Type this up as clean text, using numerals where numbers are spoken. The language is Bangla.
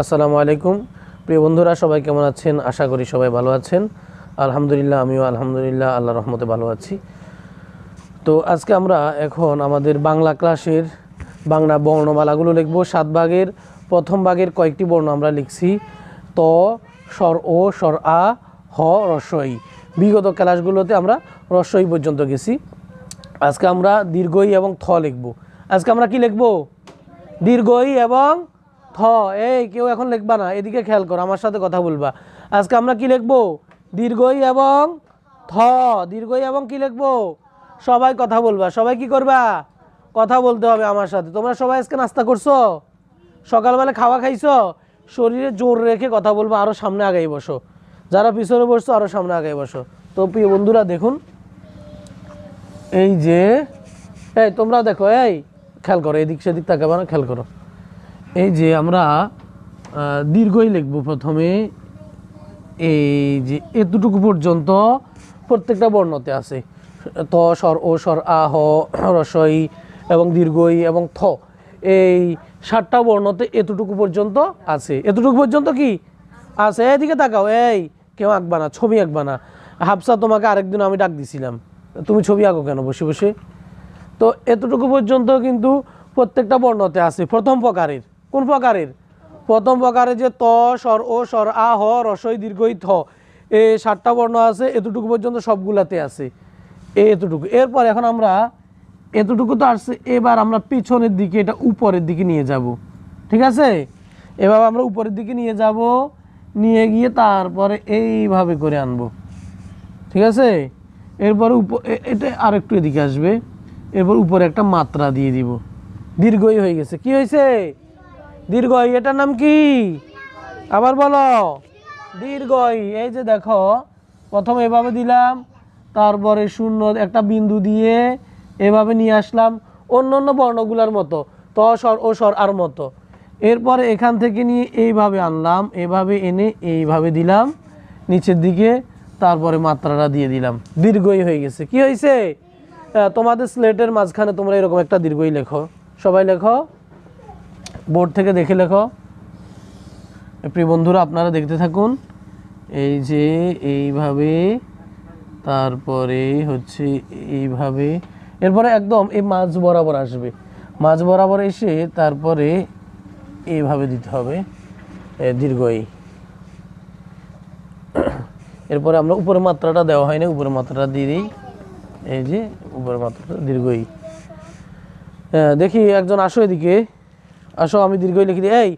আসসালামু আলাইকুম প্রিয় বন্ধুরা, সবাই কেমন আছেন? আশা করি সবাই ভালো আছেন। আলহামদুলিল্লাহ, আমিও আলহামদুলিল্লাহ আল্লাহর রহমতে ভালো আছি। তো আজকে আমরা এখন আমাদের বাংলা ক্লাসের বাংলা বর্ণমালাগুলো লিখব। 7 ভাগের প্রথম ভাগের কয়েকটি বর্ণ আমরা লিখছি। ত, স্বর ও, স্বর আ, হ, রস্বই। বিগত ক্লাসগুলোতে আমরা রস্বই পর্যন্ত গেছি। আজকে আমরা দীর্ঘই এবং থ লিখব। আজকে আমরা কি লিখব? দীর্ঘই এবং থ। এই কেউ এখন লিখবা না, এদিকে খেয়াল করো, আমার সাথে কথা বলবা। আজকে আমরা কি লিখব? দীর্ঘই এবং থ। দীর্ঘই এবং কি লিখব? সবাই কথা বলবা। সবাই কি করবা? কথা বলতে হবে আমার সাথে। তোমরা সবাই আজকে নাস্তা করছো? সকালবেলা খাওয়া খাইছো? শরীরে জোর রেখে কথা বলবো। আরও সামনে আগাই বসো। যারা পিছনে বসছো আরও সামনে আগাই বসো। তো প্রিয় বন্ধুরা দেখুন, এই যে এই তোমরা দেখো, এই খেয়াল করো, এদিক সেদিক তাকাবা না, খেয়াল করো। এই যে আমরা দীর্ঘই লিখব প্রথমে। এই যে এতটুকু পর্যন্ত প্রত্যেকটা বর্ণতে আছে। ত, স্বর ও, স্বর আ, হ, রস্বই এবং দীর্ঘই এবং থ। এই 7টা বর্ণতে এতটুকু পর্যন্ত আছে। এতটুকু পর্যন্ত কি আছে? এদিকে তাকাও। এই কেউ আঁকবা না, ছবি আঁকবা না। হাফসা, তোমাকে আরেকদিন আমি ডাক দিছিলাম, তুমি ছবি আঁকো কেন বসে বসে? তো এতটুকু পর্যন্ত কিন্তু প্রত্যেকটা বর্ণতে আছে। প্রথম প্রকারের, কোন প্রকারের? প্রথম প্রকারে যে ত, স্বর ও, স্বর আ, হ, রস্বই, দীর্ঘই, থ, এই 7টা বর্ণ আছে। এতটুকু পর্যন্ত সবগুলাতে আছে। এতটুকু। এরপর এখন আমরা এতটুকু তো আসছে, এবার আমরা পিছনের দিকে, এটা উপরের দিকে নিয়ে যাব। ঠিক আছে? এভাবে আমরা উপরের দিকে নিয়ে যাব, নিয়ে গিয়ে তারপরে এইভাবে করে আনবো। ঠিক আছে? এরপরে এটা আরেকটু এদিকে আসবে। এরপর উপরে একটা মাত্রা দিয়ে দিব। দীর্ঘই হয়ে গেছে। কি হয়েছে? দীর্ঘই। এটার নাম কি? আবার বলো। দীর্ঘই। এই যে দেখো, প্রথম এভাবে দিলাম, তারপরে শূন্য একটা বিন্দু দিয়ে এভাবে নিয়ে আসলাম, অন্য অন্য বর্ণগুলোর মতো, ত, স্বর ও, স্বর আর মতো। এরপরে এখান থেকে নিয়ে এইভাবে আনলাম, এভাবে এনে এইভাবে দিলাম নিচের দিকে, তারপরে মাত্রাটা দিয়ে দিলাম। দীর্ঘই হয়ে গেছে। কি হয়েছে? তোমাদের স্লেটের মাঝখানে তোমরা এরকম একটা দীর্ঘই লেখো। সবাই লেখো, বোর্ড থেকে দেখে লেখো। প্রিয় বন্ধুরা, আপনারা দেখতে থাকুন। এই যে এইভাবে, তারপরে হচ্ছে এইভাবে, এরপরে একদম এই মাঝ বরাবর আসবে। মাঝ বরাবর এসে তারপরে এইভাবে দিতে হবে দীর্ঘই। এরপরে আমরা উপরে মাত্রাটা দেওয়া হয় না, উপরে মাত্রাটা দিয়ে দিই। এই যে উপরে মাত্রাটা দীর্ঘই। দেখি একজন আসো এদিকে, আসো, আমি দীর্ঘই লিখে দিই। এই